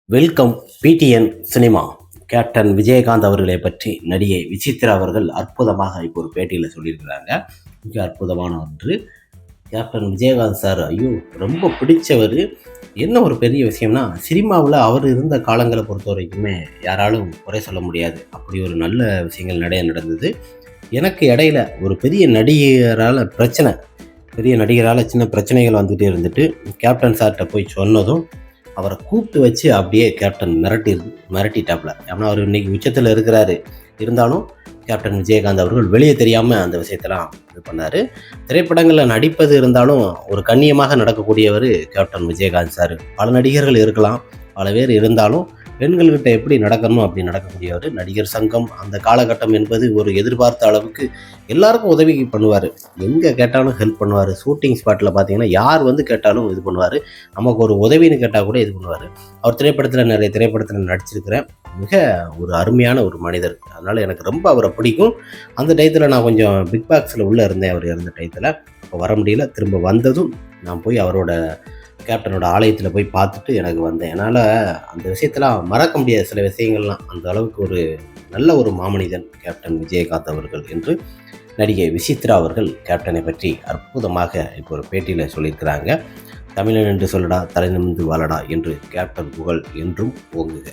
Welcome PTN cinema. Captain Vijayakanth அவர்களை பற்றி நடிகை விசித்ரா அவர்கள் அற்புதமாக இப்போ ஒரு பேட்டியில் சொல்லியிருக்கிறாங்க. மிக அற்புதமான ஒன்று. கேப்டன் விஜயகாந்த் சார் ஐயோ ரொம்ப பிடிச்சவர். என்ன ஒரு பெரிய விஷயம்னா, சினிமாவில் அவர் இருந்த காலங்களை பொறுத்த வரைக்குமே யாராலும் குறை சொல்ல முடியாது. அப்படி ஒரு நல்ல விஷயங்கள் நிறைய நடந்தது. எனக்கு இடையில ஒரு பெரிய நடிகரால் சின்ன பிரச்சனைகள் வந்துகிட்டே இருந்துட்டு கேப்டன் சார்கிட்ட போய் சொன்னதும் அவரை கூப்பிட்டு வச்சு அப்படியே கேப்டன் மிரட்டிட்டாப்புல. ஏன்னா அவர் இன்னைக்கு உச்சத்தில் இருக்கிறாரு. இருந்தாலும் கேப்டன் விஜயகாந்த் அவர்கள் வெளியே தெரியாமல் அந்த விஷயத்தெல்லாம் இது பண்ணார். திரைப்படங்களில் நடிப்பது இருந்தாலும் ஒரு கண்ணியமாக நடக்கக்கூடியவர் கேப்டன் விஜயகாந்த் சார். பல நடிகர்கள் இருக்கலாம், பல பேர் இருந்தாலும் பெண்கள்கிட்ட எப்படி நடக்கணும் அப்படி நடக்கக்கூடியவர். நடிகர் சங்கம் அந்த காலகட்டம் என்பது ஒரு எதிர்பார்த்த அளவுக்கு எல்லாருக்கும் உதவி பண்ணுவார். எங்கே கேட்டாலும் ஹெல்ப் பண்ணுவார். ஷூட்டிங் ஸ்பாட்டில் பார்த்தீங்கன்னா யார் வந்து கேட்டாலும் இது பண்ணுவார். நமக்கு ஒரு உதவின்னு கேட்டால் கூட இது பண்ணுவார். அவர் நிறைய திரைப்படத்தில் நடிச்சிருக்கிறேன். மிக ஒரு அருமையான ஒரு மனிதர். அதனால் எனக்கு ரொம்ப அவரை பிடிக்கும். அந்த டயத்தில் நான் கொஞ்சம் பிக் பாக்ஸில் உள்ளே இருந்தேன். அவர் இருந்த டயத்தில் அப்போ வர முடியல. திரும்ப வந்ததும் நான் போய் அவரோட கேப்டனோட ஆலயத்தில் போய் பார்த்துட்டு எனக்கு வந்தேன். என்னால் அந்த விஷயத்தெல்லாம் மறக்க முடியாத சில விஷயங்கள்லாம். அந்த அளவுக்கு ஒரு நல்ல ஒரு மாமனிதன் கேப்டன் விஜயகாந்த் அவர்கள் என்று நடிகை விசித்ரா அவர்கள் கேப்டனை பற்றி அற்புதமாக இப்போ ஒரு பேட்டியில் சொல்லியிருக்கிறாங்க. தமிழன் என்று சொல்லடா, தலை நிமிர்ந்து வாழடா என்று கேப்டன் புகழ் என்றும் ஓங்குக.